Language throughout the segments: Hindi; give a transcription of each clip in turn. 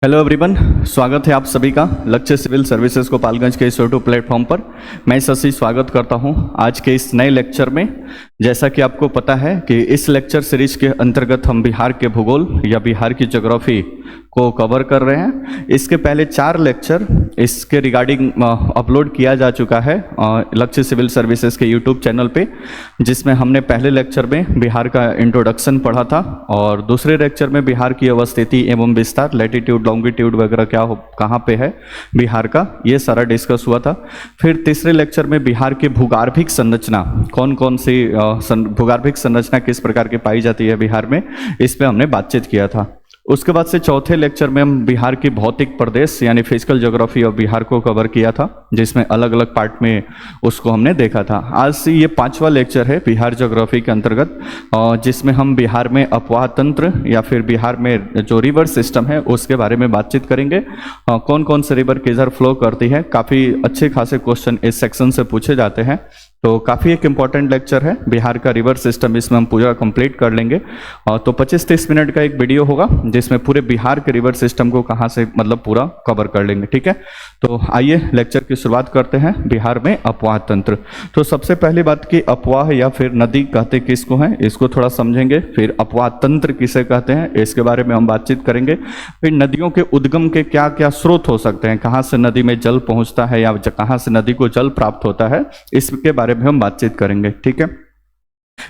हेलो एवरीवन, स्वागत है आप सभी का लक्ष्य सिविल सर्विसेज गोपालगंज के इस यूट्यूब प्लेटफॉर्म पर। मैं शशि स्वागत करता हूं आज के इस नए लेक्चर में। जैसा कि आपको पता है कि इस लेक्चर सीरीज के अंतर्गत हम बिहार के भूगोल या बिहार की ज्योग्राफी को कवर कर रहे हैं। इसके पहले 4 लेक्चर इसके रिगार्डिंग अपलोड किया जा चुका है लक्ष्य सिविल सर्विसेज के यूट्यूब चैनल पे, जिसमें हमने पहले लेक्चर में बिहार का इंट्रोडक्शन पढ़ा था और दूसरे लेक्चर में बिहार की अवस्थिति एवं विस्तार, लैटिट्यूड लॉन्गिट्यूड वगैरह कहाँ पे है बिहार का, ये सारा डिस्कस हुआ था। फिर तीसरे लेक्चर में बिहार की भूगर्भिक संरचना, कौन कौन सी भूगर्भिक संरचना किस प्रकार की पाई जाती है बिहार में, इस पे हमने बातचीत किया था। उसके बाद से चौथे लेक्चर में हम बिहार की भौतिक प्रदेश यानी फिजिकल ज्योग्राफी ऑफ बिहार को कवर किया था, जिसमें अलग अलग पार्ट में उसको हमने देखा था। आज से ये 5वां लेक्चर है बिहार ज्योग्राफी के अंतर्गत, जिसमें हम बिहार में अपवाह तंत्र या फिर बिहार में जो रिवर सिस्टम है उसके बारे में बातचीत करेंगे। कौन कौन से रिवर किधर फ्लो करती है, काफ़ी अच्छे खासे क्वेश्चन इस सेक्शन से पूछे जाते हैं, तो काफ़ी एक इम्पॉर्टेंट लेक्चर है बिहार का रिवर सिस्टम। इसमें हम पूरा कंप्लीट कर लेंगे। तो 25-30 मिनट का एक वीडियो होगा जिसमें पूरे बिहार के रिवर सिस्टम को कहाँ से मतलब पूरा कवर कर लेंगे, ठीक है। तो आइए लेक्चर की शुरुआत करते हैं बिहार में अपवाह तंत्र। तो सबसे पहली बात कि अपवाह या फिर नदी कहते किसको हैं, इसको थोड़ा समझेंगे। फिर अपवाह तंत्र किसे कहते हैं इसके बारे में हम बातचीत करेंगे। फिर नदियों के उद्गम के क्या क्या स्रोत हो सकते हैं, कहाँ से नदी में जल पहुँचता है या कहाँ से नदी को जल प्राप्त होता है, इसके बारे में हम बातचीत करेंगे, ठीक है।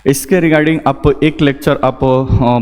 इसके रिगार्डिंग आप एक लेक्चर आप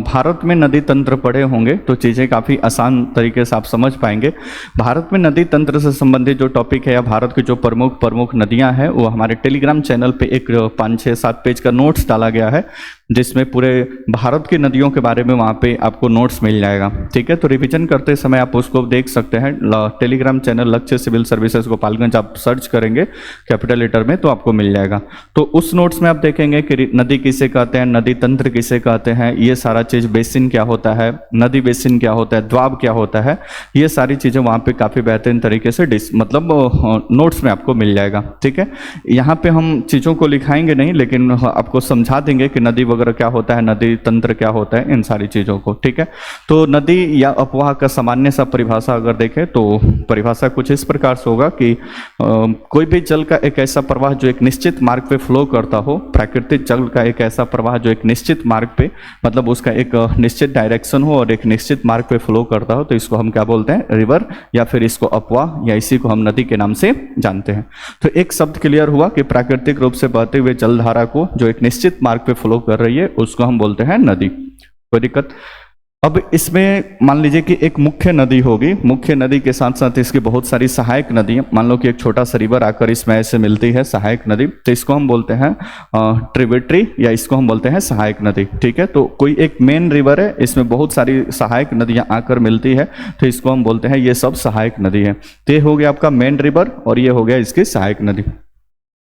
भारत में नदी तंत्र पढ़े होंगे तो चीज़ें काफ़ी आसान तरीके से आप समझ पाएंगे। भारत में नदी तंत्र से संबंधित जो टॉपिक है या भारत की जो प्रमुख नदियां हैं वो हमारे टेलीग्राम चैनल पे एक 5-6-7 पेज का नोट्स डाला गया है, जिसमें पूरे भारत की नदियों के बारे में वहाँ पे आपको नोट्स मिल जाएगा, ठीक है। तो रिवीजन करते समय आप उसको देख सकते हैं। Telegram channel Lakshya civil services Gopalganj आप सर्च करेंगे कैपिटल लेटर में तो आपको मिल जाएगा। तो उस नोट्स में आप देखेंगे कि नदी किसे कहते हैं, नदी तंत्र किसे कहते हैं, ये सारा चीज़, बेसिन क्या होता है, नदी बेसिन क्या होता है, द्वाब क्या होता है, ये सारी चीज़ें वहाँ पे काफ़ी बेहतरीन तरीके से नोट्स में आपको मिल जाएगा, ठीक है। यहाँ पे हम चीज़ों को लिखाएंगे नहीं, लेकिन आपको समझा देंगे कि नदी वगैरह क्या होता है, नदी तंत्र क्या होता है, इन सारी चीज़ों को, ठीक है। तो नदी या अपवाह का सामान्य सा परिभाषा अगर देखें तो परिभाषा कुछ इस प्रकार से होगा कि कोई भी जल का एक ऐसा प्रवाह जो एक निश्चित मार्ग पे फ्लो करता हो, प्राकृतिक जल का एक ऐसा प्रवाह जो एक निश्चित मार्ग पे मतलब उसका एक निश्चित डायरेक्शन हो और एक निश्चित मार्ग पे फ्लो करता हो, तो इसको हम क्या बोलते हैं, रिवर, या फिर इसको अपवाह या इसी को हम नदी के नाम से जानते हैं। तो एक शब्द क्लियर हुआ कि प्राकृतिक रूप से बहते हुए जलधारा को जो एक निश्चित मार्ग पे फ्लो कर रही है उसको हम बोलते हैं नदी। कोई दिक्कत? अब इसमें मान लीजिए कि एक मुख्य नदी होगी, मुख्य नदी के साथ साथ इसकी बहुत सारी सहायक नदियाँ, मान लो कि एक छोटा सा रिवर आकर इसमें ऐसे मिलती है सहायक नदी, तो इसको हम बोलते हैं ट्रिब्यूटरी या इसको हम बोलते हैं सहायक नदी, ठीक है। तो कोई एक मेन रिवर है, इसमें बहुत सारी सहायक नदियाँ आकर मिलती है, तो इसको हम बोलते हैं ये सब सहायक नदी है। तो ये हो गया आपका मेन रिवर और ये हो गया इसकी सहायक नदी।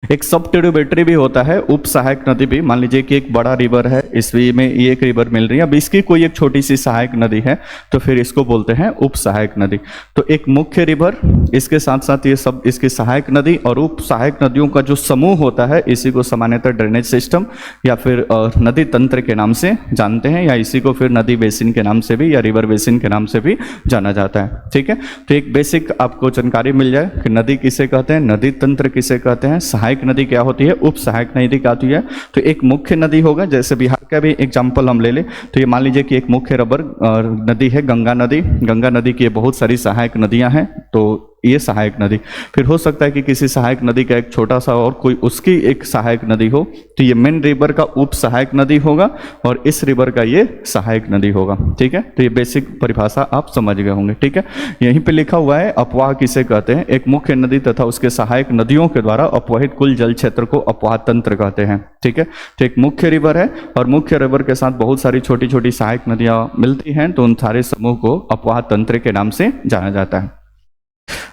एक सब ट्रिब्यूटरी भी होता है, उप सहायक नदी भी। मान लीजिए कि एक बड़ा रिवर है, इसमें ये एक रिवर मिल रही है, अब इसकी कोई एक छोटी सी सहायक नदी है तो फिर इसको बोलते हैं उप सहायक नदी। तो एक मुख्य रिवर, इसके साथ साथ ये सब इसकी सहायक नदी और उप सहायक नदियों का जो समूह होता है, इसी को सामान्यतः ड्रेनेज सिस्टम या फिर नदी तंत्र के नाम से जानते हैं, या इसी को फिर नदी बेसिन के नाम से भी या रिवर बेसिन के नाम से भी जाना जाता है, ठीक है। तो एक बेसिक आपको जानकारी मिल जाए कि नदी किसे कहते हैं, नदी तंत्र किसे कहते हैं, सहायक नदी क्या होती है, उप सहायक नदी क्या होती है। तो एक मुख्य नदी होगा, जैसे बिहार का भी एग्जांपल हम ले लें तो ये मान लीजिए कि एक मुख्य रबर नदी है गंगा नदी। गंगा नदी की बहुत सारी सहायक नदियां हैं, तो ये सहायक नदी। फिर हो सकता है कि किसी सहायक नदी का एक छोटा सा और कोई उसकी एक सहायक नदी हो, तो ये मेन रिवर का उप सहायक नदी होगा और इस रिवर का ये सहायक नदी होगा, ठीक है। तो ये बेसिक परिभाषा आप समझ गए होंगे, ठीक है। यहीं पे लिखा हुआ है अपवाह किसे कहते हैं, एक मुख्य नदी तथा उसके सहायक नदियों के द्वारा अपवाहित कुल जल क्षेत्र को अपवाह तंत्र कहते हैं, ठीक है। तो एक मुख्य रिवर है और मुख्य रिवर के साथ बहुत सारी छोटी छोटी सहायक नदियां मिलती हैं, तो उन सारे समूह को अपवाह तंत्र के नाम से जाना जाता है।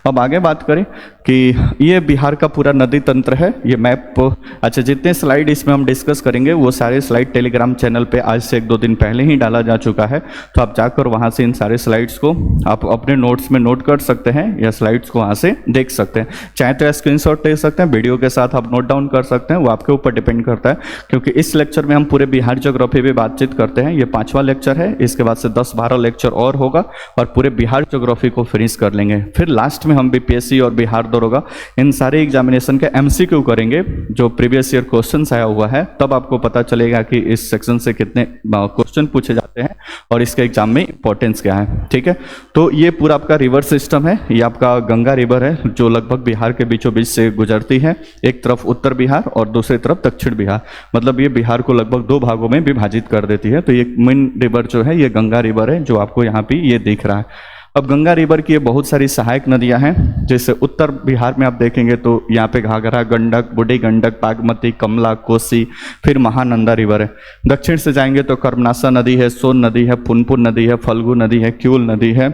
अब आगे बात करें कि ये बिहार का पूरा नदी तंत्र है, ये मैप। अच्छा, जितने स्लाइड इसमें हम डिस्कस करेंगे वो सारे स्लाइड टेलीग्राम चैनल पे आज से 1-2 दिन पहले ही डाला जा चुका है, तो आप जाकर वहाँ से इन सारे स्लाइड्स को आप अपने नोट्स में नोट कर सकते हैं या स्लाइड्स को वहाँ से देख सकते हैं। चाहे तो स्क्रीनशॉट ले सकते हैं, वीडियो के साथ आप नोट डाउन कर सकते हैं, वो आपके ऊपर डिपेंड करता है, क्योंकि इस लेक्चर में हम पूरे बिहार ज्योग्राफी पे बातचीत करते हैं। ये 5वां लेक्चर है, इसके बाद से 10-12 लेक्चर और होगा और पूरे बिहार ज्योग्राफी को फिनिश कर लेंगे। फिर लास्ट में हम बीपीएससी और बिहार दरोगा इन सारे एग्जामिनेशन के एमसीक्यू करेंगे, जो प्रीवियस ईयर क्वेश्चंस आया हुआ है, तब आपको पता चलेगा कि इस सेक्शन से कितने क्वेश्चन पूछे जाते हैं और इसके एग्जाम में इंपॉर्टेंस क्या है। ठीक है, तो ये पूरा आपका रिवर सिस्टम है, ये आपका गंगा रिवर है जो लगभग बिहार के बीचों बीच से गुजरती है, एक तरफ उत्तर बिहार और दूसरी तरफ दक्षिण बिहार, मतलब ये बिहार को लगभग 2 भागों में विभाजित कर देती है। तो ये मेन रिवर जो है ये गंगा रिवर है, जो आपको यहाँ पे ये दिख रहा है। अब गंगा रिवर की ये बहुत सारी सहायक नदियां हैं, जैसे उत्तर बिहार में आप देखेंगे तो यहाँ पे घाघरा, गंडक, बूढ़ी गंडक, बागमती, कमला, कोसी, फिर महानंदा रिवर है। दक्षिण से जाएंगे तो कर्मनासा नदी है, सोन नदी है, पुनपुन नदी है, फल्गु नदी है, क्यूल नदी है,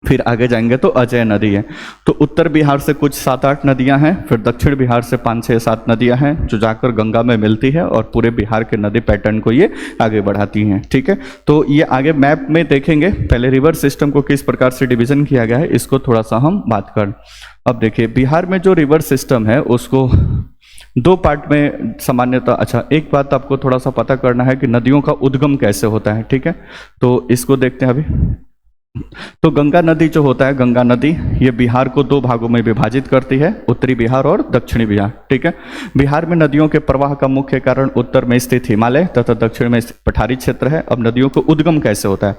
फिर आगे जाएंगे तो अजय नदी है। तो उत्तर बिहार से कुछ 7-8 नदियां हैं, फिर दक्षिण बिहार से 5-6-7 नदियां हैं जो जाकर गंगा में मिलती है और पूरे बिहार के नदी पैटर्न को ये आगे बढ़ाती हैं। ठीक है, तो ये आगे मैप में देखेंगे। पहले रिवर सिस्टम को किस प्रकार से डिवीजन किया गया है इसको थोड़ा सा हम बात कर। अब देखिए, बिहार में जो रिवर सिस्टम है उसको 2 पार्ट में सामान्यतः। अच्छा, एक बात आपको थोड़ा सा पता करना है कि नदियों का उद्गम कैसे होता है। ठीक है, तो इसको देखते हैं अभी। तो गंगा नदी जो होता है, गंगा नदी ये बिहार को 2 भागों में विभाजित करती है, उत्तरी बिहार और दक्षिणी बिहार। ठीक है, बिहार में नदियों के प्रवाह का मुख्य कारण उत्तर में स्थित हिमालय तथा दक्षिण में स्थित पठारी क्षेत्र है। अब नदियों को उद्गम कैसे होता है?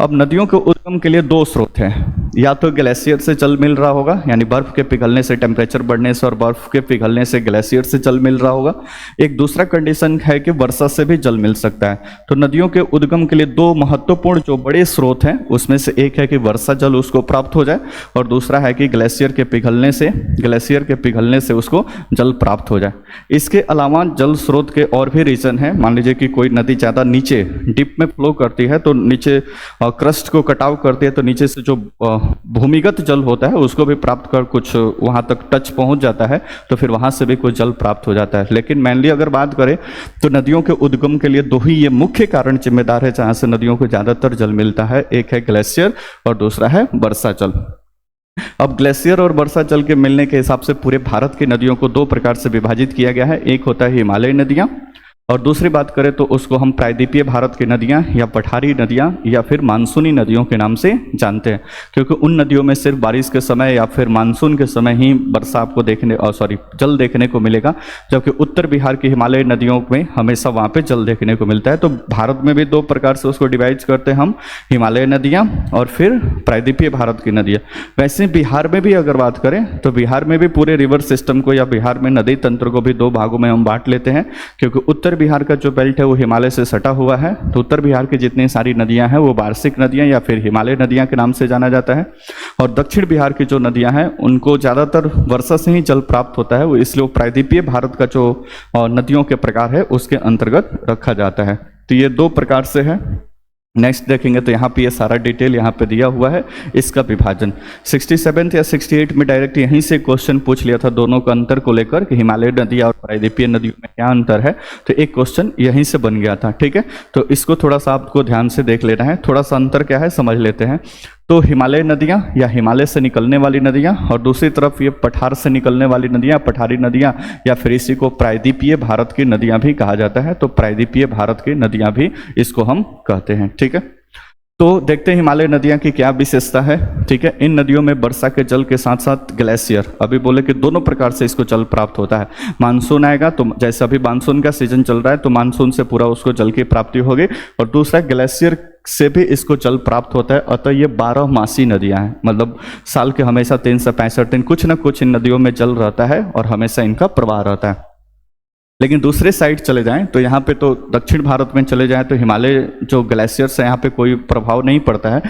अब नदियों के उद्गम के लिए 2 स्रोत हैं, या तो ग्लेशियर से जल मिल रहा होगा, यानी बर्फ के पिघलने से, टेम्परेचर बढ़ने से और बर्फ के पिघलने से ग्लेशियर से जल मिल रहा होगा। एक दूसरा कंडीशन है कि वर्षा से भी जल मिल सकता है। तो नदियों के उद्गम के लिए 2 महत्वपूर्ण जो बड़े स्रोत हैं उसमें से एक है कि वर्षा जल उसको प्राप्त हो जाए और दूसरा है कि ग्लेशियर के पिघलने से उसको जल प्राप्त हो जाए। इसके अलावा जल स्रोत के और भी रीजन है। मान लीजिए कि कोई नदी ज़्यादा नीचे डीप में फ्लो करती है तो नीचे क्रस्ट को कटाव करती है, तो नीचे से जो भूमिगत जल होता है उसको भी प्राप्त कर कुछ वहाँ तक टच पहुँच जाता है, तो फिर वहाँ से भी कुछ जल प्राप्त हो जाता है। लेकिन मेनली अगर बात करें तो नदियों के उद्गम के लिए 2 ही ये मुख्य कारण जिम्मेदार है जहाँ से नदियों को ज़्यादातर जल मिलता है। एक है ग्लेशियर और दूसरा है वर्षा जल। अब ग्लेशियर और वर्षा जल के मिलने के हिसाब से पूरे भारत की नदियों को 2 प्रकार से विभाजित किया गया है। एक होता है हिमालयी नदियां और दूसरी बात करें तो उसको हम प्रायद्वीपीय भारत की नदियां या पठारी नदियां या फिर मानसूनी नदियों के नाम से जानते हैं, क्योंकि उन नदियों में सिर्फ बारिश के समय या फिर मानसून के समय ही वर्षा आपको जल देखने को मिलेगा, जबकि उत्तर बिहार की हिमालयी नदियों में हमेशा वहाँ पे जल देखने को मिलता है। तो भारत में भी 2 प्रकार से उसको डिवाइड करते हैं हम, हिमालय नदियाँ और फिर प्रायद्वीपीय भारत की नदियाँ। वैसे बिहार में भी अगर बात करें तो बिहार में भी पूरे रिवर सिस्टम को या बिहार में नदी तंत्र को भी 2 भागों में हम बांट लेते हैं, क्योंकि उत्तर बिहार का जो बेल्ट है वो हिमालय से सटा हुआ है। तो उत्तर बिहार की जितनी सारी नदियां हैं वो वार्षिक नदियां या फिर हिमालय नदियां के नाम से जाना जाता है, और दक्षिण बिहार की जो नदियां हैं उनको ज़्यादातर वर्षा से ही जल प्राप्त होता है, वो इसलिए वो प्रायद्वीपीय भारत का जो नदियों के प्रकार है उसके अंतर्गत रखा जाता है। तो ये 2 प्रकार से है। नेक्स्ट देखेंगे तो यहाँ पे ये सारा डिटेल यहाँ पे दिया हुआ है, इसका विभाजन 67 या 68 में डायरेक्ट यहीं से क्वेश्चन पूछ लिया था दोनों का अंतर को लेकर कि हिमालय नदी और प्रायद्वीपीय नदियों में क्या अंतर है, तो एक क्वेश्चन यहीं से बन गया था। ठीक है, तो इसको थोड़ा सा आपको ध्यान से देख लेना है, थोड़ा सा अंतर क्या है समझ लेते हैं। तो हिमालय नदियाँ या हिमालय से निकलने वाली नदियाँ और दूसरी तरफ ये पठार से निकलने वाली नदियाँ, पठारी नदियाँ, या फिर इसी को प्रायद्वीपीय भारत की नदियाँ भी कहा जाता है। तो प्रायद्वीपीय भारत की नदियाँ भी इसको हम कहते हैं। ठीक है, तो देखते हैं हिमालय नदियाँ की क्या विशेषता है। ठीक है, इन नदियों में वर्षा के जल के साथ साथ ग्लेशियर, अभी बोले कि दोनों प्रकार से इसको जल प्राप्त होता है। मानसून आएगा तो जैसे अभी मानसून का सीजन चल रहा है तो मानसून से पूरा उसको जल की प्राप्ति होगी, और दूसरा ग्लेशियर से भी इसको जल प्राप्त होता है। अतः ये 12 मासी नदियां हैं, मतलब साल के हमेशा 365 दिन कुछ न कुछ इन नदियों में जल रहता है और हमेशा इनका प्रवाह रहता है। लेकिन दूसरे साइड चले जाएं तो यहाँ पे तो दक्षिण भारत में चले जाएं तो हिमालय जो ग्लेशियर से यहाँ पे कोई प्रभाव नहीं पड़ता है।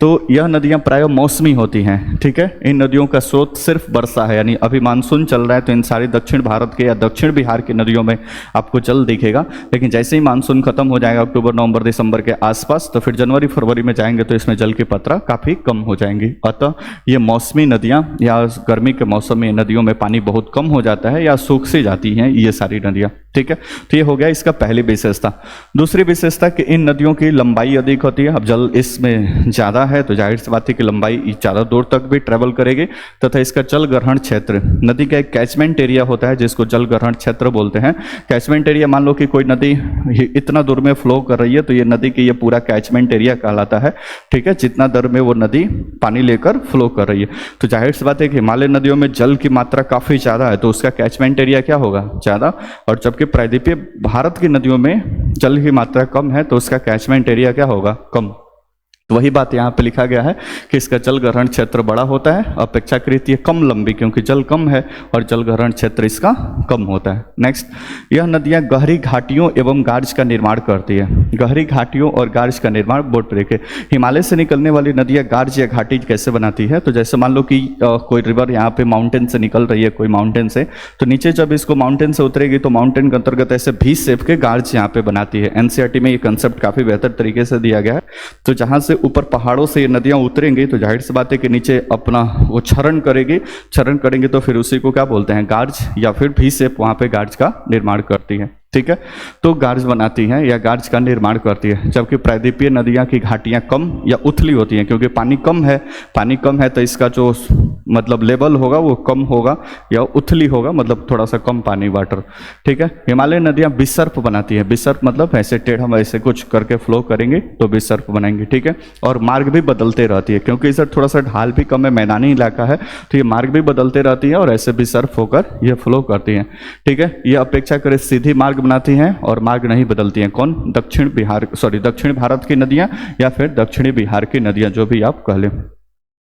तो यह नदियां प्राय मौसमी होती हैं, ठीक है। इन नदियों का स्रोत सिर्फ वर्षा है, यानी अभी मानसून चल रहा है तो इन सारी दक्षिण भारत के या दक्षिण बिहार की नदियों में आपको जल दिखेगा। लेकिन जैसे ही मानसून खत्म हो जाएगा अक्टूबर नवंबर दिसंबर के आसपास, तो फिर जनवरी फरवरी में जाएंगे तो इसमें जल की मात्रा काफ़ी कम हो जाएंगी। अतः ये मौसमी नदियाँ या गर्मी के मौसम में नदियों में पानी बहुत कम हो जाता है या सूख सी जाती हैं ये सारी नदियाँ, ठीक है। तो ये हो गया इसका पहली विशेषता। दूसरी विशेषता कि इन नदियों की लंबाई अधिक होती है। अब जल इसमें ज़्यादा है तो जाहिर सी बात है कि लंबाई ज़्यादा दूर तक भी ट्रेवल करेगी, तथा इसका जल ग्रहण क्षेत्र, नदी का एक कैचमेंट एरिया होता है जिसको जल ग्रहण क्षेत्र बोलते हैं। कैचमेंट एरिया, मान लो कि कोई नदी इतना दूर में फ्लो कर रही है तो ये नदी की ये पूरा कैचमेंट एरिया कहलाता है, ठीक है, जितना दर में वो नदी पानी लेकर फ्लो कर रही है। तो जाहिर सी बात है कि हिमालय नदियों में जल की मात्रा काफ़ी ज़्यादा है तो उसका कैचमेंट एरिया क्या होगा, ज़्यादा। और जबकि प्रायद्वीपीय भारत की नदियों में जल की मात्रा कम है तो उसका कैचमेंट एरिया क्या होगा, कम। तो वही बात यहाँ पे लिखा गया है कि इसका जल ग्रहण क्षेत्र बड़ा होता है, अपेक्षाकृत ये कम लंबी, क्योंकि जल कम है और जल ग्रहण क्षेत्र इसका कम होता है। नेक्स्ट, यह नदियाँ गहरी घाटियों एवं गार्ज का निर्माण करती है। गहरी घाटियों और गार्ज का निर्माण, बोर्ड पर देखे, हिमालय से निकलने वाली नदियाँ गार्ज या घाटी कैसे बनाती है। तो जैसे मान लो कि कोई रिवर यहाँ पे माउंटेन से निकल रही है, कोई माउंटेन से, तो नीचे जब इसको माउंटेन से उतरेगी तो माउंटेन के अंतर्गत ऐसे भी शेप के गार्ज यहाँ पे बनाती है। एनसीईआरटी में ये कंसेप्ट काफ़ी बेहतर तरीके से दिया गया है। तो जहाँ से ऊपर पहाड़ों से ये नदियाँ उतरेंगी तो जाहिर सी बात है कि नीचे अपना वो क्षरण करेंगे तो फिर उसी को क्या बोलते हैं, गार्ज, या फिर भी शेप वहाँ पे गार्ज का निर्माण करती है, ठीक है। तो गार्ज बनाती हैं या गार्ज का निर्माण करती है। जबकि प्रायद्वीपीय नदियाँ की घाटियाँ कम या उथली होती हैं, क्योंकि पानी कम है तो इसका जो मतलब लेवल होगा वो कम होगा या उथली होगा, मतलब थोड़ा सा कम पानी, वाटर, ठीक है। हिमालय नदियाँ विसर्प बनाती है। विसर्प मतलब ऐसे टेढ़ा हम ऐसे कुछ करके फ्लो करेंगे तो विसर्प बनाएंगे, ठीक है। और मार्ग भी बदलते रहती है, क्योंकि इधर थोड़ा सा ढाल भी कम है, मैदानी इलाका है, तो ये मार्ग भी बदलते रहती है और ऐसे विसर्प होकर ये फ्लो करती हैं, ठीक है। ये अपेक्षाकृत सीधी मार्ग बनाती हैं और मार्ग नहीं बदलती हैं। कौन, दक्षिण भारत की नदियां या फिर दक्षिणी बिहार की नदियां, जो भी आप कह लें।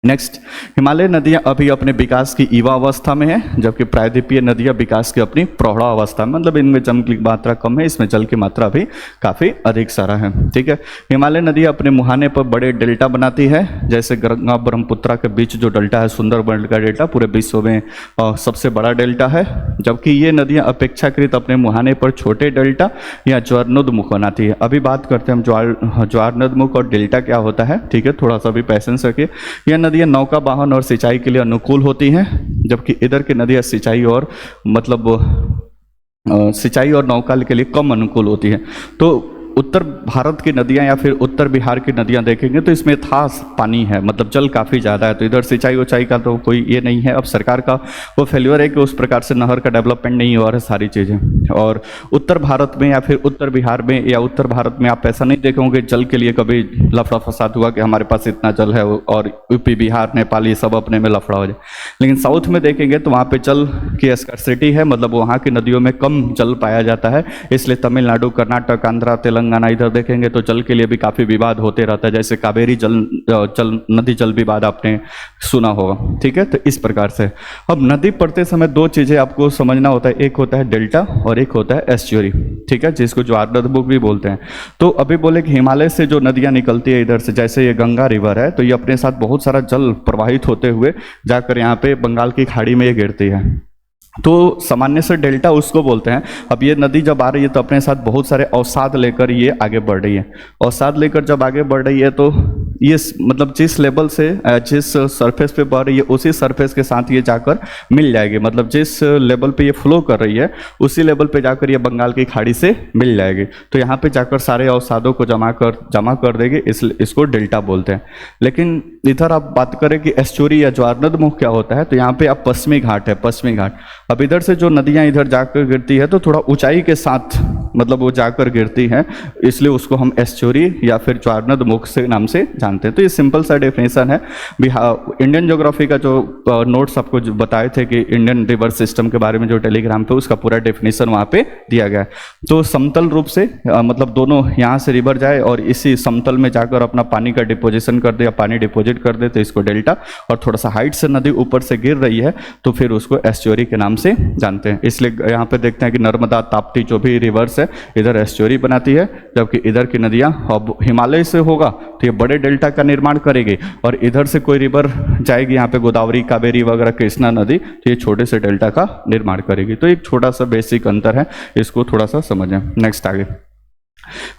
नेक्स्ट, हिमालय नदियां अभी अपने विकास की युवा अवस्था में है, जबकि प्रायद्वीपीय नदियां विकास की अपनी प्रौढ़ा अवस्था में, मतलब इनमें जल की मात्रा कम है, इसमें जल की मात्रा भी काफ़ी अधिक सारा है, ठीक है। हिमालय नदियां अपने मुहाने पर बड़े डेल्टा बनाती है, जैसे गंगा ब्रह्मपुत्रा के बीच जो डेल्टा है, सुंदरबन का डेल्टा पूरे विश्व में सबसे बड़ा डेल्टा है। जबकि ये नदियाँ अपेक्षाकृत अपने मुहाने पर छोटे डेल्टा या ज्वारनोद्मुख बनाती है। अभी बात करते हैं हम ज्वारनोद्मुख और डेल्टा क्या होता है, ठीक है, थोड़ा सा भी पैसेंस रखिए। यह नदियाँ नौका वाहन और सिंचाई के लिए अनुकूल होती हैं, जबकि इधर की नदियाँ सिंचाई और सिंचाई और नौका के लिए कम अनुकूल होती है। तो उत्तर भारत की नदियां या फिर उत्तर बिहार की नदियां देखेंगे तो इसमें था पानी है, मतलब जल काफ़ी ज़्यादा है, तो इधर सिंचाई उचाई का तो कोई ये नहीं है। अब सरकार का वो फेल्योर है कि उस प्रकार से नहर का डेवलपमेंट नहीं हो रहा है, सारी चीज़ें। और उत्तर भारत में या फिर उत्तर बिहार में या उत्तर भारत में आप ऐसा नहीं देखेंगे जल के लिए कभी लफड़ा फसाद हुआ कि हमारे पास इतना जल है और यूपी बिहार नेपाल ये सब अपने में लफड़ा हो जाए। लेकिन साउथ में देखेंगे तो वहाँ पर जल की स्कार्सिटी है, मतलब वहाँ की नदियों में कम जल पाया जाता है, इसलिए तमिलनाडु, कर्नाटक, आंध्रा, तेलंगाना इधर देखेंगे तो जल के लिए भी काफ़ी विवाद होते रहता है, जैसे कावेरी नदी जल विवाद आपने सुना होगा, ठीक है। तो इस प्रकार से अब नदी पढ़ते समय दो चीज़ें आपको समझना होता है, एक होता है डेल्टा और एक होता है एस्चुअरी, ठीक है, जिसको ज्वारनदमुख भी बोलते हैं। तो अभी बोले कि हिमालय से जो नदियाँ निकलती है इधर से, जैसे ये गंगा रिवर है, तो ये अपने साथ बहुत सारा जल प्रवाहित होते हुए जाकर यहाँ पे बंगाल की खाड़ी में ये गिरती है, तो सामान्य से डेल्टा उसको बोलते हैं। अब ये नदी जब आ रही है तो अपने साथ बहुत सारे अवसाद लेकर ये आगे बढ़ रही है। अवसाद लेकर जब आगे बढ़ रही है तो ये मतलब जिस लेवल से जिस सरफेस पे बढ़ रही है उसी सरफेस के साथ ये जाकर मिल जाएगी, मतलब जिस लेवल पे ये फ्लो कर रही है उसी लेवल पे जाकर ये बंगाल की खाड़ी से मिल जाएगी। तो यहाँ पे जाकर सारे अवसादों को जमा कर देगी, इसको डेल्टा बोलते हैं। लेकिन इधर आप बात करें कि एस्चुरी या ज्वारनदमुख क्या होता है, तो यहाँ पे आप पश्चिमी घाट है, पश्चिमी घाट। अब इधर से जो नदियाँ इधर जाकर गिरती है तो थोड़ा ऊंचाई के साथ मतलब वो जाकर गिरती हैं, इसलिए उसको हम एस्चुरी या फिर ज्वारनदमुख से नाम से जानते हैं। तो ये सिंपल सा डेफिनेशन है। इंडियन ज्योग्राफी का जो नोट्स आपको जो बताए थे कि इंडियन रिवर सिस्टम के बारे में जो टेलीग्राम पे, उसका पूरा डेफिनेशन वहाँ पे दिया गया है। तो समतल रूप से मतलब दोनों यहाँ से रिवर जाए और इसी समतल में जाकर अपना पानी का डिपोजिशन कर दे या पानी डिपोजिट कर दे तो इसको डेल्टा, और थोड़ा सा हाइट से नदी ऊपर से गिर रही है तो फिर उसको एस्चुरी के नाम से जानते हैं। इसलिए यहाँ पे देखते हैं कि नर्मदा, ताप्ती जो भी रिवर्स रिवर्स है इधर एस्चुअरी बनाती है, जबकि इधर की नदियाँ अब हिमालय से होगा तो ये बड़े डेल्टा का निर्माण करेगी, और इधर से कोई रिवर जाएगी यहाँ पे गोदावरी, कावेरी वगैरह, कृष्णा नदी, तो ये छोटे से डेल्टा का निर्माण करेगी। तो एक छोटा सा बेसिक अंतर है, इसको थोड़ा सा समझें। नेक्स्ट आगे,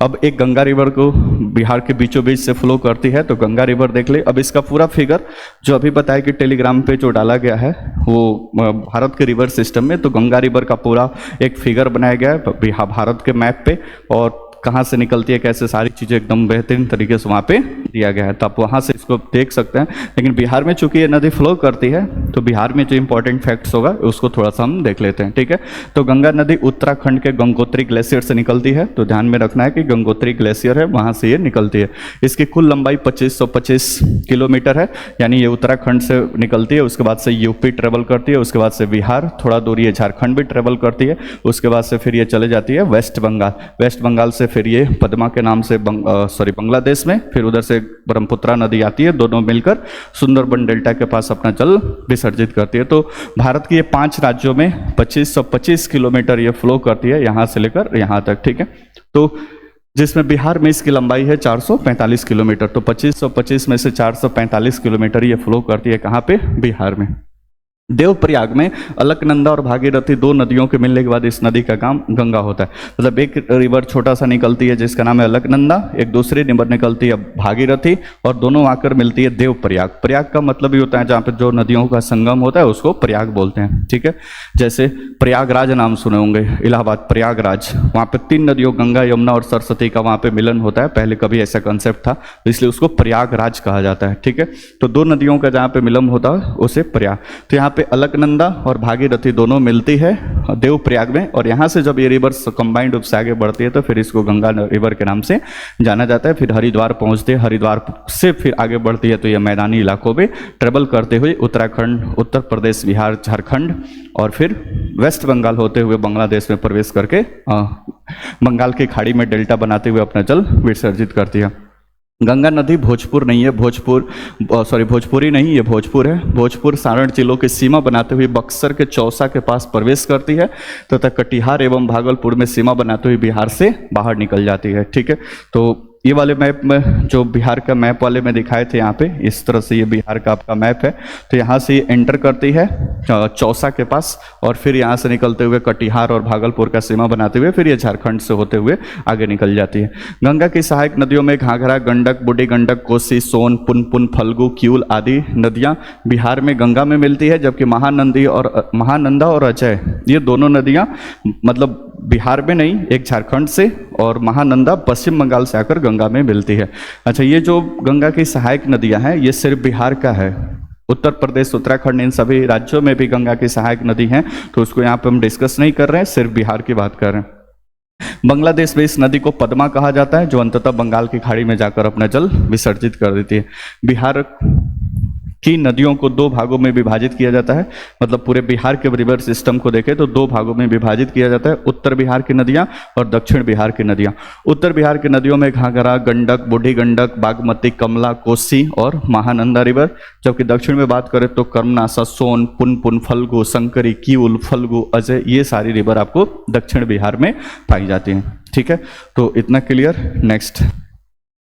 अब एक गंगा रिवर को बिहार के बीचों बीच से फ्लो करती है, तो गंगा रिवर देख ले। अब इसका पूरा फिगर जो अभी बताया कि टेलीग्राम पे जो डाला गया है वो भारत के रिवर सिस्टम में, तो गंगा रिवर का पूरा एक फिगर बनाया गया है भारत के मैप पे, और कहाँ से निकलती है, कैसे, सारी चीज़ें एकदम बेहतरीन तरीके से वहाँ पे दिया गया है, तो आप वहाँ से इसको देख सकते हैं। लेकिन बिहार में चूंकि ये नदी फ्लो करती है, तो बिहार में जो इंपॉर्टेंट फैक्ट्स होगा उसको थोड़ा सा हम देख लेते हैं, ठीक है। तो गंगा नदी उत्तराखंड के गंगोत्री ग्लेशियर से निकलती है, तो ध्यान में रखना है कि गंगोत्री ग्लेशियर है, वहाँ से ये निकलती है। इसकी कुल लंबाई 2525 किलोमीटर है, यानी ये उत्तराखंड से निकलती है, उसके बाद से यूपी ट्रेवल करती है, उसके बाद से बिहार, थोड़ा दूर ये झारखंड भी ट्रेवल करती है, उसके बाद से फिर ये चले जाती है वेस्ट बंगाल, वेस्ट बंगाल से फिर ये पद्मा के नाम से बांग्लादेश में, फिर उधर से ब्रह्मपुत्रा नदी आती है, दोनों मिलकर सुंदरबन डेल्टा के पास अपना जल विसर्जित करती है। तो भारत के ये 5 राज्यों में 2525 किलोमीटर ये फ्लो करती है, यहाँ से लेकर यहाँ तक, ठीक है। तो जिसमें बिहार में इसकी लंबाई है 445 किलोमीटर, तो 2525 में से 445 किलोमीटर ये फ्लो करती है कहाँ पे, बिहार में। देवप्रयाग में अलकनंदा और भागीरथी 2 नदियों के मिलने के बाद इस नदी का नाम गंगा होता है। मतलब एक रिवर छोटा सा निकलती है जिसका नाम है अलकनंदा, एक दूसरी रिवर निकलती है भागीरथी, और दोनों आकर मिलती है देवप्रयाग। प्रयाग का मतलब ये होता है जहाँ पे जो नदियों का संगम होता है उसको प्रयाग बोलते हैं, ठीक है। जैसे प्रयागराज नाम सुने होंगे, इलाहाबाद प्रयागराज, वहाँ पे 3 नदियों गंगा, यमुना और सरस्वती का वहाँ पे मिलन होता है। पहले कभी ऐसा कंसेप्ट था, इसलिए उसको प्रयागराज कहा जाता है, ठीक है। तो 2 नदियों का जहाँ पे मिलन होता है उसे प्रयाग। तो यहाँ अलकनंदा और भागीरथी दोनों मिलती है देवप्रयाग में, और यहाँ से जब ये रिवर कंबाइंड रूप से आगे बढ़ती है तो फिर इसको गंगा रिवर के नाम से जाना जाता है। फिर हरिद्वार पहुँचते हैं, हरिद्वार से फिर आगे बढ़ती है तो ये मैदानी इलाकों में ट्रेवल करते हुए उत्तराखंड, उत्तर प्रदेश, बिहार, झारखंड और फिर वेस्ट बंगाल होते हुए बांग्लादेश में प्रवेश करके बंगाल की खाड़ी में डेल्टा बनाते हुए अपना जल विसर्जित करती है। गंगा नदी भोजपुर नहीं है, भोजपुरी नहीं, ये भोजपुर है। भोजपुर सारण जिलों की सीमा बनाते हुए बक्सर के चौसा के पास प्रवेश करती है तथा कटिहार एवं भागलपुर में सीमा बनाते हुए बिहार से बाहर निकल जाती है, ठीक है। तो ये वाले मैप में जो बिहार का मैप वाले में दिखाए थे, यहाँ पे इस तरह से ये बिहार का आपका मैप है। तो यहाँ से ये एंटर करती है चौसा के पास, और फिर यहाँ से निकलते हुए कटिहार और भागलपुर का सीमा बनाते हुए फिर ये झारखंड से होते हुए आगे निकल जाती है। गंगा की सहायक नदियों में घाघरा, गंडक, बूढ़ी गंडक, कोसी, सोन, पुनपुन, फल्गु, किऊल आदि नदियाँ बिहार में गंगा में मिलती है, जबकि महानंदा और अजय ये दोनों नदियाँ मतलब बिहार में नहीं, एक झारखंड से और महानंदा पश्चिम बंगाल से आकर गंगा में मिलती है। अच्छा, ये जो गंगा की सहायक नदियां हैं ये सिर्फ बिहार का है। उत्तर प्रदेश, उत्तराखंड, इन सभी राज्यों में भी गंगा की सहायक नदी हैं, तो उसको यहाँ पे हम डिस्कस नहीं कर रहे हैं, सिर्फ बिहार की बात कर रहे हैं। बांग्लादेश में इस नदी को पद्मा कहा जाता है, जो अंततः बंगाल की खाड़ी में जाकर अपना जल विसर्जित कर देती है। बिहार की नदियों को 2 भागों में विभाजित किया जाता है, मतलब पूरे बिहार के रिवर सिस्टम को देखें तो 2 भागों में विभाजित किया जाता है, उत्तर बिहार की नदियां और दक्षिण बिहार की नदियां। उत्तर बिहार की नदियों में घाघरा, गंडक, बूढ़ी गंडक, बागमती, कमला, कोसी और महानंदा रिवर, जबकि दक्षिण में बात करें तो कर्मनासा, सोन, पुनपुन, फल्गु, शंकरी, किऊल, फल्गु, अजय, ये सारी रिवर आपको दक्षिण बिहार में पाई जाती हैं, ठीक है। तो इतना क्लियर। नेक्स्ट,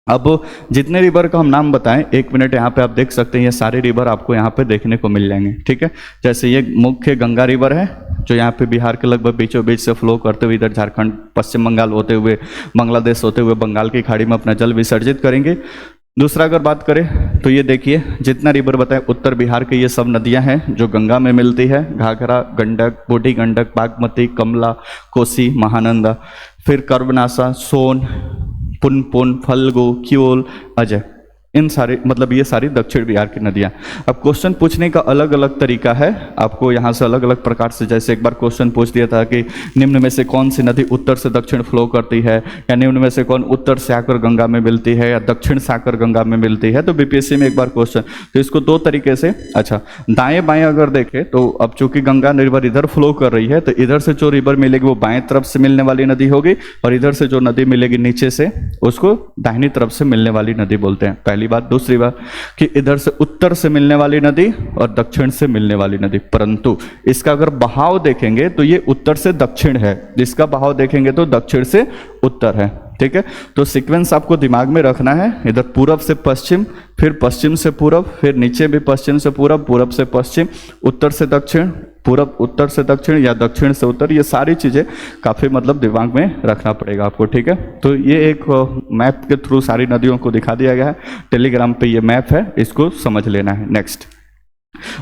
अब जितने रिवर का हम नाम बताएं, 1 मिनट यहाँ पे आप देख सकते हैं, ये सारे रिवर आपको यहाँ पे देखने को मिल जाएंगे, ठीक है। जैसे ये मुख्य गंगा रिवर है जो यहाँ पे बिहार के लगभग बीचों बीच से फ्लो करते हुए इधर झारखंड, पश्चिम बंगाल होते हुए बांग्लादेश होते हुए बंगाल की खाड़ी में अपना जल विसर्जित करेंगे। दूसरा अगर बात करें तो ये देखिए जितना रिवर बताए उत्तर बिहार के ये सब नदियां हैं जो गंगा में मिलती है, घाघरा, गंडक, बूढ़ी गंडक, बागमती, कमला, कोसी, महानंदा, फिर कर्मनासा, सोन, पुनपुन, फल्गु, किऊल, अजय, इन सारे मतलब ये सारी दक्षिण बिहार की नदियाँ। अब क्वेश्चन पूछने का अलग अलग तरीका है, आपको यहाँ से अलग अलग प्रकार से, जैसे एक बार क्वेश्चन पूछ दिया था कि निम्न में से कौन सी नदी उत्तर से दक्षिण फ्लो करती है, या निम्न में से कौन उत्तर से आकर गंगा में मिलती है या दक्षिण से आकर गंगा में मिलती है। तो बीपीएससी में एक बार क्वेश्चन, तो इसको 2 तरीके से, अच्छा दाएँ बाएँ अगर देखें तो अब चूंकि गंगा रिवर इधर फ्लो कर रही है तो इधर से जो रिवर मिलेगी वो बाएं तरफ से मिलने वाली नदी होगी, और इधर से जो नदी मिलेगी नीचे से उसको दाहिनी तरफ से मिलने वाली नदी बोलते हैं। पहली बात। दूसरी बात कि इधर से उत्तर से मिलने वाली नदी और दक्षिण से मिलने वाली नदी, परंतु इसका अगर बहाव देखेंगे तो ये उत्तर से दक्षिण है, जिसका बहाव देखेंगे तो दक्षिण से उत्तर है। ठीक है, तो सीक्वेंस आपको दिमाग में रखना है, इधर पूरब से पश्चिम, फिर पश्चिम से पूरब, फिर नीचे भी पश्चिम से पूरब, पूरब से पश्चिम, उत्तर से दक्षिण, पूरब उत्तर से दक्षिण या दक्षिण से उत्तर, ये सारी चीज़ें काफ़ी मतलब दिमाग में रखना पड़ेगा आपको। ठीक है, तो ये एक मैप के थ्रू सारी नदियों को दिखा दिया गया है, टेलीग्राम पे ये मैप है, इसको समझ लेना है। नेक्स्ट,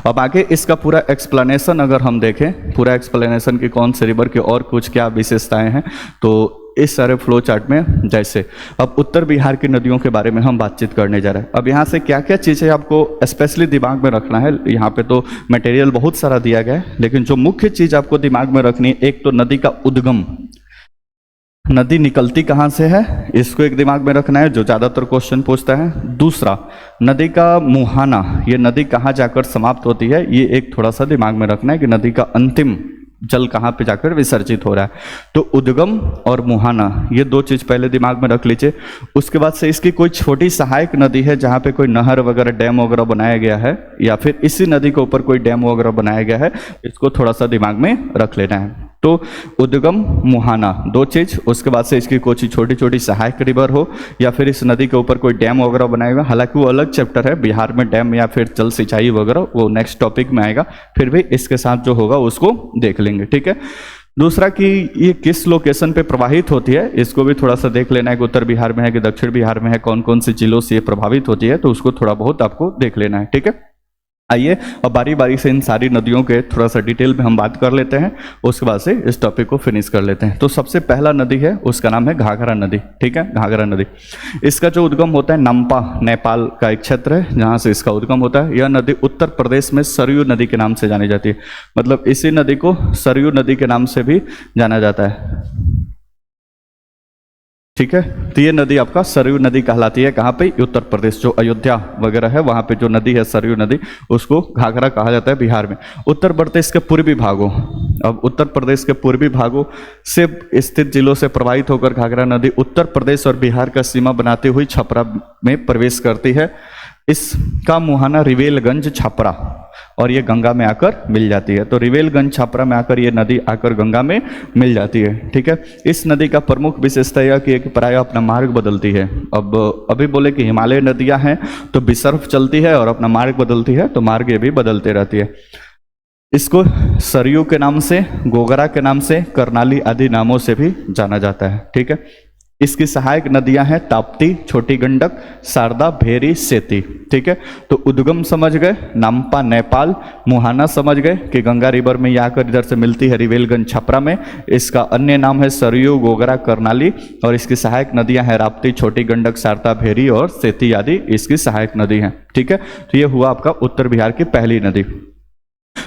अब आगे इसका पूरा एक्सप्लेनेशन अगर हम देखें, पूरा एक्सप्लेनेशन की कौन से रिवर की और कुछ क्या विशेषताएं हैं, तो इस सारे फ्लो चार्ट में जैसे अब उत्तर बिहार की नदियों के बारे में हम बातचीत करने जा रहे हैं। अब यहाँ से क्या क्या चीज़ें आपको स्पेशली दिमाग में रखना है, यहाँ पे तो मटेरियल बहुत सारा दिया गया है, लेकिन जो मुख्य चीज़ आपको दिमाग में रखनी है, एक तो नदी का उद्गम, नदी निकलती कहाँ से है, इसको एक दिमाग में रखना है जो ज़्यादातर क्वेश्चन पूछता है। दूसरा, नदी का मुहाना, ये नदी कहाँ जाकर समाप्त होती है, ये एक थोड़ा सा दिमाग में रखना है कि नदी का अंतिम जल कहाँ पे जाकर विसर्जित हो रहा है। तो उद्गम और मुहाना, ये दो चीज़ पहले दिमाग में रख लीजिए। उसके बाद से इसकी कोई छोटी सहायक नदी है जहाँ पे कोई नहर वगैरह डैम वगैरह बनाया गया है, या फिर इसी नदी के ऊपर कोई डैम वगैरह बनाया गया है, इसको थोड़ा सा दिमाग में रख लेना है। तो उद्गम मुहाना दो चीज़, उसके बाद से इसकी कोई छोटी छोटी सहायक रिवर हो, या फिर इस नदी के ऊपर कोई डैम वगैरह बनाएगा, हालांकि वो अलग चैप्टर है, बिहार में डैम या फिर जल सिंचाई वगैरह वो नेक्स्ट टॉपिक में आएगा, फिर भी इसके साथ जो होगा उसको देख लेंगे। ठीक है, दूसरा कि ये किस लोकेशन पे प्रवाहित होती है, इसको भी थोड़ा सा देख लेना है कि उत्तर बिहार में है कि दक्षिण बिहार में है, कौन कौन सी जिलों से ये प्रभावित होती है, तो उसको थोड़ा बहुत आपको देख लेना है। ठीक है, आइए अब बारी बारी से इन सारी नदियों के थोड़ा सा डिटेल में हम बात कर लेते हैं, उसके बाद से इस टॉपिक को फिनिश कर लेते हैं। तो सबसे पहला नदी है, उसका नाम है घाघरा नदी। ठीक है, घाघरा नदी, इसका जो उद्गम होता है नम्पा, नेपाल का एक क्षेत्र है जहाँ से इसका उद्गम होता है। यह नदी उत्तर प्रदेश में सरयू नदी के नाम से जानी जाती है, मतलब इसी नदी को सरयू नदी के नाम से भी जाना जाता है। ठीक है, तो ये नदी आपका सरयू नदी कहलाती है। कहाँ पे, उत्तर प्रदेश, जो अयोध्या वगैरह है वहाँ पे जो नदी है सरयू नदी, उसको घाघरा कहा जाता है बिहार में। उत्तर प्रदेश के पूर्वी भागों, अब उत्तर प्रदेश के पूर्वी भागों से स्थित जिलों से प्रवाहित होकर घाघरा नदी उत्तर प्रदेश और बिहार का सीमा बनाते हुए छपरा में प्रवेश करती है। इसका मुहाना रिवेलगंज छपरा, और ये गंगा में आकर मिल जाती है। तो रिवेलगंज छपरा में आकर ये नदी आकर गंगा में मिल जाती है। ठीक है, इस नदी का प्रमुख विशेषता यह कि प्राय अपना मार्ग बदलती है। अब अभी बोले कि हिमालय नदियां हैं तो बिसर्फ चलती है और अपना मार्ग बदलती है, तो मार्ग ये भी बदलते रहती है। इसको सरयू के नाम से, गोगरा के नाम से, करनाली आदि नामों से भी जाना जाता है। ठीक है, इसकी सहायक नदियां हैं ताप्ती, छोटी गंडक, शारदा, भेरी, सेती। ठीक है, तो उद्गम समझ गए, नाम्पा नेपाल, मुहाना समझ गए कि गंगा रिवर में ये आकर इधर से मिलती है रिवेलगंज छपरा में। इसका अन्य नाम है सरयू, गोगरा, करनाली, और इसकी सहायक नदियां हैं राप्ती, छोटी गंडक, शारदा, भेरी और सेती आदि इसकी सहायक नदी हैं। ठीक है, तो ये हुआ आपका उत्तर बिहार की पहली नदी।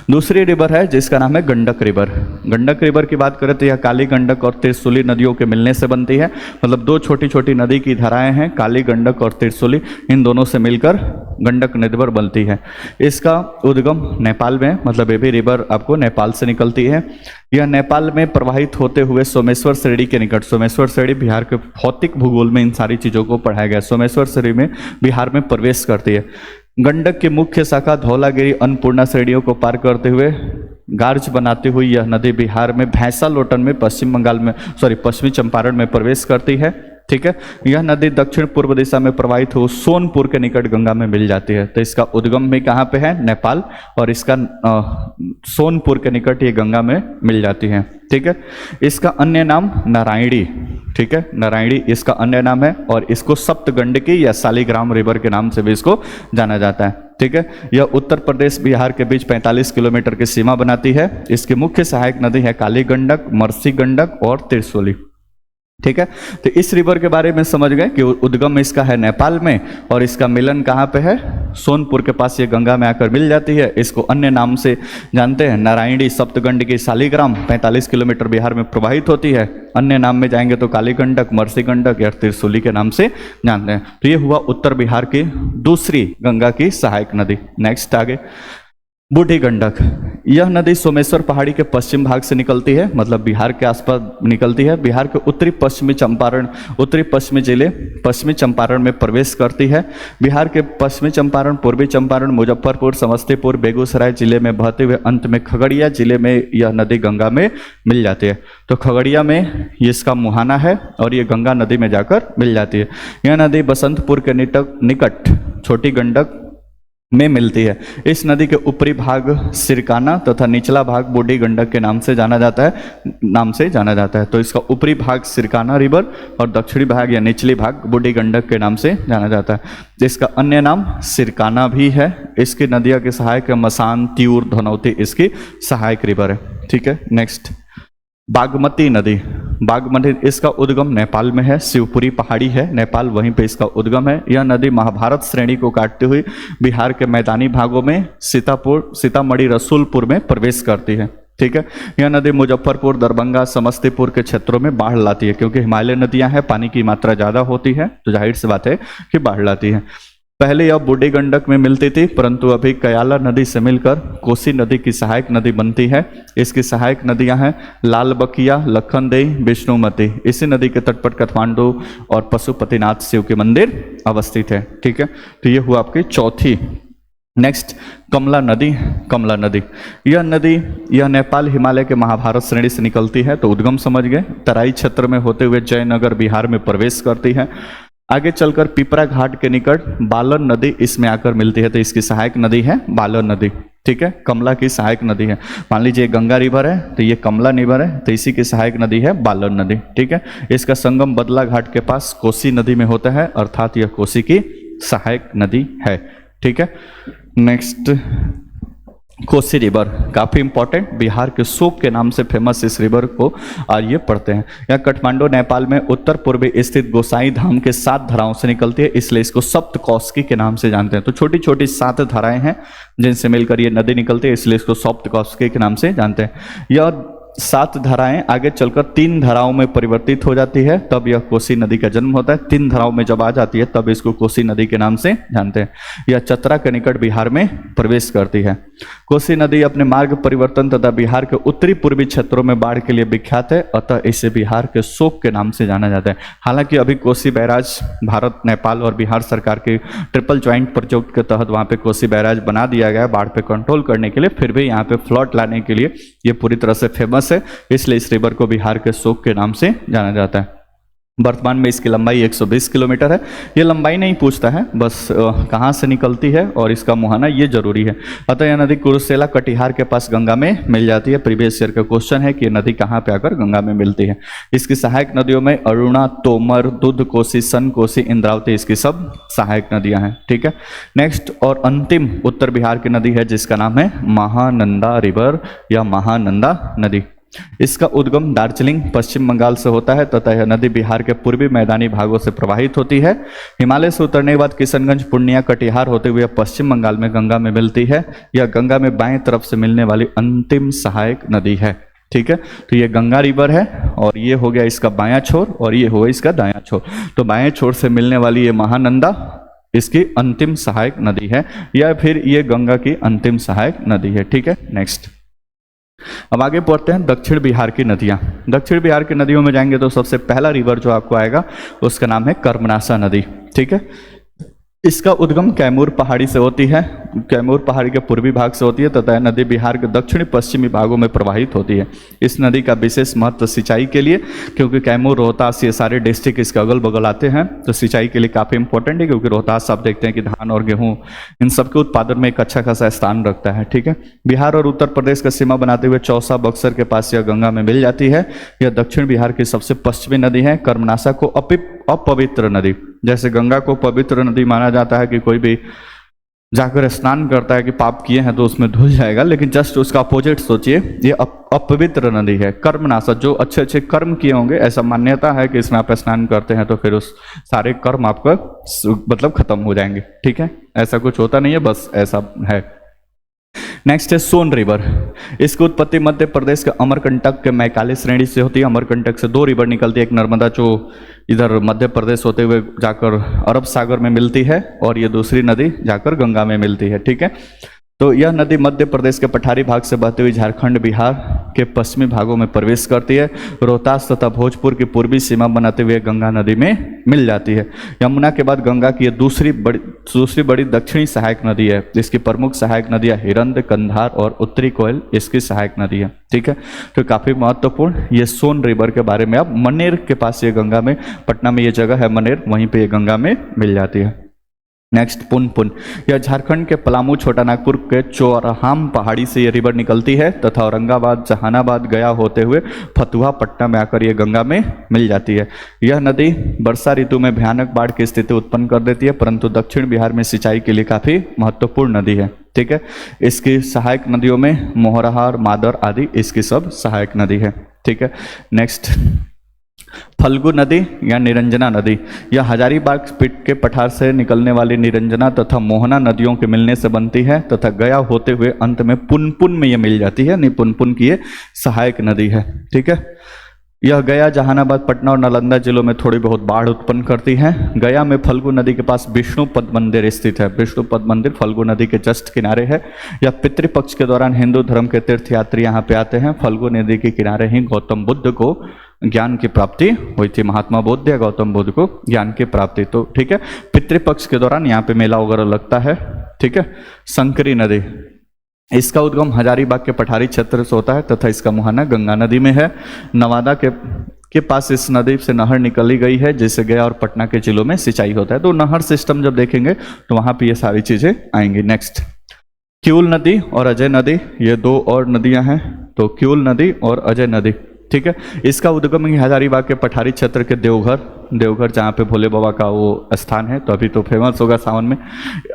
दूसरी रिवर है जिसका नाम है गंडक रिवर। गंडक रिवर की बात करें तो यह काली गंडक और त्रिशूली नदियों के मिलने से बनती है, मतलब दो छोटी छोटी नदी की धाराएं हैं, काली गंडक और त्रिशूली, इन दोनों से मिलकर गंडक रिवर बनती है। इसका उद्गम नेपाल में, मतलब ये भी रिवर आपको नेपाल से निकलती है। यह नेपाल में प्रवाहित होते हुए सोमेश्वर श्रेणी के निकट, सोमेश्वर श्रेणी बिहार के भौतिक भूगोल में इन सारी चीज़ों को पढ़ाया गया, सोमेश्वर श्रेणी में बिहार में प्रवेश करती है। गंडक की मुख्य शाखा धौलागिरी, अन्नपूर्णा श्रेणियों को पार करते हुए गार्ज बनाते हुए यह नदी बिहार में भैंसा लोटन में, पश्चिम बंगाल में, पश्चिमी चंपारण में प्रवेश करती है। ठीक है, यह नदी दक्षिण पूर्व दिशा में प्रवाहित हो सोनपुर के निकट गंगा में मिल जाती है। तो इसका उद्गम भी कहाँ पे है, नेपाल, और इसका सोनपुर के निकट ये गंगा में मिल जाती है। ठीक है, इसका अन्य नाम नारायणी, ठीक है, नारायणी इसका अन्य नाम है, और इसको सप्तगंडकी या शालिग्राम रिवर के नाम से भी इसको जाना जाता है। ठीक है, यह उत्तर प्रदेश बिहार के बीच 45 किलोमीटर की सीमा बनाती है। इसकी मुख्य सहायक नदी है काली गंडक, मरसी गंडक और त्रिशूली। ठीक है, तो इस रिवर के बारे में समझ गए कि उद्गम इसका है नेपाल में, और इसका मिलन कहाँ पे है, सोनपुर के पास ये गंगा में आकर मिल जाती है। इसको अन्य नाम से जानते हैं नारायणी, सप्तगंडकी, शालिग्राम, 45 किलोमीटर बिहार में प्रवाहित होती है। अन्य नाम में जाएंगे तो काली गंडक, मरसी गंडक या त्रिशूली के नाम से जानते हैं। तो ये हुआ उत्तर बिहार की दूसरी गंगा की सहायक नदी। नेक्स्ट आगे, बूढ़ी गंडक, यह नदी सोमेश्वर पहाड़ी के पश्चिम भाग से निकलती है, मतलब बिहार के आसपास निकलती है। बिहार के उत्तरी पश्चिमी जिले पश्चिमी चंपारण में प्रवेश करती है। बिहार के पश्चिमी चंपारण, पूर्वी चंपारण, मुजफ्फरपुर, समस्तीपुर, बेगूसराय जिले में बहते हुए अंत में खगड़िया जिले में यह नदी गंगा में मिल जाती है। तो खगड़िया में इसका मुहाना है और ये गंगा नदी में जाकर मिल जाती है। यह नदी बसंतपुर के निकट छोटी गंडक में मिलती है। इस नदी के ऊपरी भाग सिरकाना तथा निचला भाग बूढ़ी गंडक के नाम से जाना जाता है। तो इसका ऊपरी भाग सिरकाना रिवर और दक्षिणी भाग या निचली भाग बूढ़ी गंडक के नाम से जाना जाता है। इसका अन्य नाम सिरकाना भी है। इसकी नदियाँ के सहायक मसान, त्यूर, धनौती इसकी सहायक रिवर है। ठीक है, नेक्स्ट बागमती नदी। बागमती, इसका उद्गम नेपाल में है। शिवपुरी पहाड़ी है नेपाल, वहीं पे इसका उद्गम है। यह नदी महाभारत श्रेणी को काटते हुए बिहार के मैदानी भागों में सीतामढ़ी, रसूलपुर में प्रवेश करती है। ठीक है, यह नदी मुजफ्फरपुर, दरभंगा, समस्तीपुर के क्षेत्रों में बाढ़ लाती है, क्योंकि हिमालय नदियां हैं, पानी की मात्रा ज़्यादा होती है, तो जाहिर सी बात है कि बाढ़ लाती है। पहले यह बूढ़ी गंडक में मिलती थी, परंतु अभी कयाला नदी से मिलकर कोसी नदी की सहायक नदी बनती है। इसकी सहायक नदियां हैं लालबकिया, लखनदेई, विष्णुमती। इसी नदी के तट पर काठमांडू और पशुपतिनाथ शिव के मंदिर अवस्थित है। ठीक है, तो ये हुआ आपकी चौथी। नेक्स्ट कमला नदी। यह नेपाल हिमालय के महाभारत श्रेणी से निकलती है, तो उद्गम समझ गए। तराई क्षेत्र में होते हुए जयनगर बिहार में प्रवेश करती है। आगे चलकर पिपरा घाट के निकट बालन नदी इसमें आकर मिलती है, तो इसकी सहायक नदी है बालन नदी। ठीक है, कमला की सहायक नदी है। मान लीजिए गंगा रिवर है, तो ये कमला रिवर है, तो इसी की सहायक नदी है बालन नदी। ठीक है, इसका संगम बदला घाट के पास कोसी नदी में होता है, अर्थात यह कोसी की सहायक नदी है। ठीक है, नेक्स्ट कोसी रिवर, काफ़ी इंपॉर्टेंट, बिहार के शोक के नाम से फेमस इस रिवर को आज ये पढ़ते हैं। यह काठमांडू नेपाल में उत्तर पूर्वी स्थित गोसाई धाम के 7 धाराओं से निकलती है, इसलिए इसको सप्तकोशी के नाम से जानते हैं। तो छोटी छोटी 7 धाराएं हैं जिनसे मिलकर ये नदी निकलती है, इसलिए इसको सप्तकोशी के नाम से जानते हैं। यह 7 धाराएं आगे चलकर 3 धाराओं में परिवर्तित हो जाती है, तब यह कोसी नदी का जन्म होता है। 3 धाराओं में जब आ जाती है तब इसको कोसी नदी के नाम से जानते हैं। यह चतरा के निकट बिहार में प्रवेश करती है। कोसी नदी अपने मार्ग परिवर्तन तथा बिहार के उत्तरी पूर्वी क्षेत्रों में बाढ़ के लिए विख्यात है, अतः इसे बिहार के शोक के नाम से जाना जाता है। हालांकि अभी कोसी बैराज भारत, नेपाल और बिहार सरकार के ट्रिपल ज्वाइंट प्रोजेक्ट के तहत वहाँ पे कोसी बैराज बना दिया गया बाढ़ पे कंट्रोल करने के लिए, फिर भी यहाँ पे फ्लड लाने के लिए ये पूरी तरह से फेमस है, इसलिए इस रिवर को बिहार के शोक के नाम से जाना जाता है। वर्तमान में इसकी लंबाई 120 किलोमीटर है। ये लंबाई नहीं पूछता है, बस कहाँ से निकलती है और इसका मुहाना ये जरूरी है। अतः यह नदी कुरुसेला कटिहार के पास गंगा में मिल जाती है। प्रीवियस ईयर का क्वेश्चन है कि ये नदी कहाँ पे आकर गंगा में मिलती है। इसकी सहायक नदियों में अरुणा, तोमर, दूध कोसी, सन कोसी, इंद्रावती इसकी सब सहायक नदियाँ हैं। ठीक है, नेक्स्ट और अंतिम उत्तर बिहार की नदी है जिसका नाम है महानंदा रिवर या महानंदा नदी। इसका उद्गम दार्जिलिंग पश्चिम बंगाल से होता है तथा यह नदी बिहार के पूर्वी मैदानी भागों से प्रवाहित होती है। हिमालय से उतरने के बाद किशनगंज, पूर्णिया, कटिहार होते हुए पश्चिम बंगाल में गंगा में मिलती है। यह गंगा में बाएं तरफ से मिलने वाली अंतिम सहायक नदी है। ठीक है, तो ये गंगा रिवर है और ये हो गया इसका बायां छोर और ये हो गया इसका दायां छोर। तो बाएं छोर से मिलने वाली ये महानंदा इसकी अंतिम सहायक नदी है, या फिर ये गंगा की अंतिम सहायक नदी है। ठीक है, नेक्स्ट अब आगे पढ़ते हैं दक्षिण बिहार की नदियां। दक्षिण बिहार की नदियों में जाएंगे तो सबसे पहला रिवर जो आपको आएगा उसका नाम है कर्मनासा नदी। ठीक है, इसका उद्गम कैमूर पहाड़ी से होती है, कैमूर पहाड़ी के पूर्वी भाग से होती है तथा नदी बिहार के दक्षिणी पश्चिमी भागों में प्रवाहित होती है। इस नदी का विशेष महत्व सिंचाई के लिए, क्योंकि कैमूर, रोहतास ये सारे डिस्ट्रिक्ट इसके अगल बगल आते हैं, तो सिंचाई के लिए काफ़ी इंपॉर्टेंट है, क्योंकि रोहतास आप देखते हैं कि धान और गेहूँ इन सबके उत्पादन में एक अच्छा खासा स्थान रखता है। ठीक है, बिहार और उत्तर प्रदेश का सीमा बनाते हुए चौसा, बक्सर के पास यह गंगा में मिल जाती है। यह दक्षिण बिहार की सबसे पश्चिमी नदी है। कर्मनासा को अपवित्र नदी, जैसे गंगा को पवित्र नदी माना जाता है कि कोई भी जाकर स्नान करता है कि पाप किए हैं तो उसमें धुल जाएगा, लेकिन जस्ट उसका अपोजिट सोचिए, ये अपवित्र नदी है। कर्मनाशक, जो अच्छे अच्छे कर्म किए होंगे, ऐसा मान्यता है कि इसमें आप स्नान करते हैं तो फिर उस सारे कर्म आपका मतलब खत्म हो जाएंगे। ठीक है, ऐसा कुछ होता नहीं है, बस ऐसा है। नेक्स्ट है सोन रिवर। इसकी उत्पत्ति मध्य प्रदेश के अमरकंटक के मैकाली श्रेणी से होती है। अमरकंटक से 2 रिवर निकलती है, एक नर्मदा जो इधर मध्य प्रदेश होते हुए जाकर अरब सागर में मिलती है और ये दूसरी नदी जाकर गंगा में मिलती है। ठीक है, तो यह नदी मध्य प्रदेश के पठारी भाग से बहती हुई झारखंड बिहार के पश्चिमी भागों में प्रवेश करती है। रोहतास तथा भोजपुर की पूर्वी सीमा बनाते हुए गंगा नदी में मिल जाती है। यमुना के बाद गंगा की यह दूसरी बड़ी दक्षिणी सहायक नदी है। इसकी प्रमुख सहायक नदियां हिरंद, कंधार और उत्तरी कोयल इसकी सहायक नदी है। ठीक है, तो काफी महत्वपूर्ण ये सोन रिवर के बारे में। अब मनेर के पास ये गंगा में, पटना में ये जगह है मनेर, वहीं पे ये गंगा में मिल जाती है। नेक्स्ट पुनपुन, यह झारखंड के पलामू, छोटा नागपुर के चौरहाम पहाड़ी से यह रिवर निकलती है तथा औरंगाबाद, जहानाबाद, गया होते हुए फतुहा, पटना में आकर यह गंगा में मिल जाती है। यह नदी वर्षा ऋतु में भयानक बाढ़ की स्थिति उत्पन्न कर देती है, परंतु दक्षिण बिहार में सिंचाई के लिए काफी महत्वपूर्ण नदी है। ठीक है, इसकी सहायक नदियों में मोहराहार, मादर आदि इसकी सब सहायक नदी है। ठीक है, नेक्स्ट फल्गु नदी या निरंजना नदी, यह हजारीबाग पिट के पठार से निकलने वाली निरंजना तथा मोहना नदियों के मिलने से बनती है तथा गया होते हुए अंत में पुनपुन में यह मिल जाती है। पुनपुन की ये सहायक नदी है। ठीक है, यह गया, जहानाबाद, पटना और नालंदा जिलों में थोड़ी बहुत बाढ़ उत्पन्न करती है। गया में फल्गु नदी के पास विष्णुपद मंदिर स्थित है। विष्णुपद मंदिर फल्गु नदी के जस्ट किनारे है। यह पितृपक्ष के दौरान हिंदू धर्म के तीर्थयात्री यहाँ पे आते हैं। फल्गु नदी के किनारे ही गौतम बुद्ध को ज्ञान की प्राप्ति हुई थी। महात्मा बुद्ध या गौतम बुद्ध को ज्ञान की प्राप्ति। तो ठीक है, पितृपक्ष के दौरान यहाँ पे मेला वगैरह लगता है। ठीक है, संकरी नदी, इसका उद्गम हजारीबाग के पठारी क्षेत्र से होता है तथा इसका मुहाना गंगा नदी में है। नवादा के पास इस नदी से नहर निकली गई है जिससे गया और पटना के जिलों में सिंचाई होता है। तो नहर सिस्टम जब देखेंगे तो वहां पे ये सारी चीजें आएंगी। नेक्स्ट किऊल नदी और अजय नदी, ये दो और नदियां हैं। तो किऊल नदी और अजय नदी, ठीक है, इसका उद्गम हजारीबाग के पठारी क्षेत्र के देवघर जहाँ पे भोले बाबा का वो स्थान है, तो अभी तो फेमस होगा सावन में।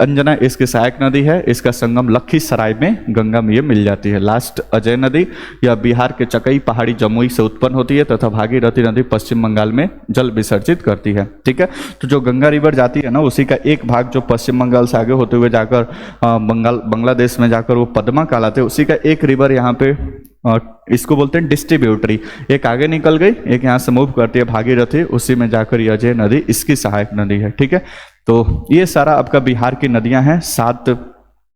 अंजना इसकी सहायक नदी है। इसका संगम लखीसराय में गंगा में ये मिल जाती है। लास्ट अजय नदी, यह बिहार के चकई पहाड़ी जमुई से उत्पन्न होती है तथा भागीरथी नदी पश्चिम बंगाल में जल विसर्जित करती है। ठीक है, तो जो गंगा रिवर जाती है ना, उसी का एक भाग जो पश्चिम बंगाल से आगे होते हुए जाकर बांग्लादेश में जाकर वो पद्मा कहलाते हैं, उसी का एक रिवर यहाँ पे इसको बोलते हैं डिस्ट्रीब्यूटरी। एक आगे निकल गई, एक यहाँ से मूव करती है भागीरथी, उसी में जाकर ये अजय नदी इसकी सहायक नदी है। ठीक है, तो ये सारा आपका बिहार की नदियां हैं। 7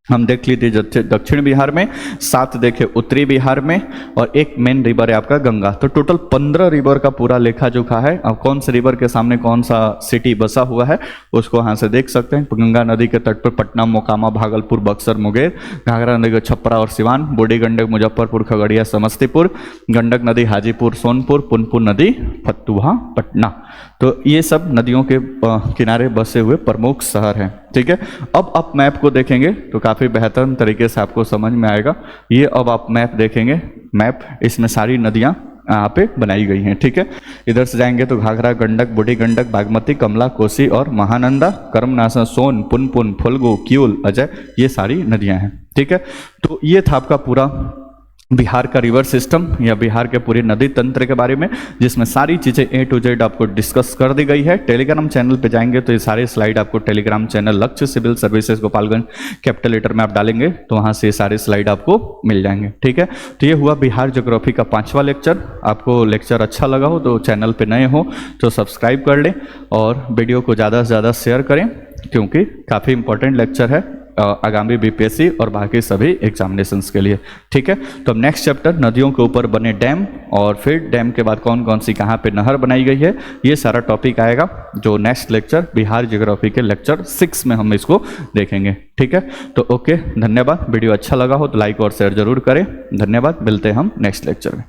हम देख ली थी दक्षिण बिहार में, 7 देखे उत्तरी बिहार में, और एक मेन रिवर है आपका गंगा। तो टोटल 15 रिवर का पूरा लेखा जोखा है। अब कौन से रिवर के सामने कौन सा सिटी बसा हुआ है उसको यहाँ से देख सकते हैं। गंगा नदी के तट पर पटना, मोकामा, भागलपुर, बक्सर, मुंगेर, घाघरा नदी का छपरा और सिवान, बूढ़ी गंडक मुजफ्फरपुर, खगड़िया, समस्तीपुर, गंडक नदी हाजीपुर, सोनपुर, पुनपुन नदी फतुहा, पटना। तो ये सब नदियों के किनारे बसे हुए प्रमुख शहर हैं। ठीक है, अब आप मैप को देखेंगे तो काफ़ी बेहतर तरीके से आपको समझ में आएगा। ये अब आप मैप देखेंगे, मैप इसमें सारी नदियाँ यहाँ पे बनाई गई हैं। ठीक है, इधर से जाएंगे तो घाघरा, गंडक, बूढ़ी गंडक, बागमती, कमला, कोसी और महानंदा, कर्मनासा, सोन, पुनपुन, फल्गु, किऊल, अजय, ये सारी नदियाँ हैं। ठीक है, तो ये था आपका पूरा बिहार का रिवर सिस्टम या बिहार के पूरे नदी तंत्र के बारे में, जिसमें सारी चीज़ें A to Z आपको डिस्कस कर दी गई है। टेलीग्राम चैनल पे जाएंगे तो ये सारे स्लाइड आपको Telegram channel Lakshya civil services Gopalganj capital letter में आप डालेंगे तो वहाँ से ये सारे स्लाइड आपको मिल जाएंगे। ठीक है, तो ये हुआ बिहार ज्योग्राफी का 5वां लेक्चर। आपको लेक्चर अच्छा लगा हो तो चैनल पर नए हो तो सब्सक्राइब कर लें और वीडियो को ज़्यादा से ज़्यादा शेयर करें, क्योंकि काफ़ी इंपॉर्टेंट लेक्चर है आगामी बीपीएससी और बाकी सभी एग्जामिनेशंस के लिए। ठीक है, तो अब नेक्स्ट चैप्टर नदियों के ऊपर बने डैम, और फिर डैम के बाद कौन कौन सी कहाँ पे नहर बनाई गई है, ये सारा टॉपिक आएगा जो नेक्स्ट लेक्चर बिहार ज्योग्राफी के लेक्चर 6 में हम इसको देखेंगे। ठीक है, तो ओके, धन्यवाद। वीडियो अच्छा लगा हो तो लाइक और शेयर जरूर करें। धन्यवाद, मिलते हैं हम नेक्स्ट लेक्चर में।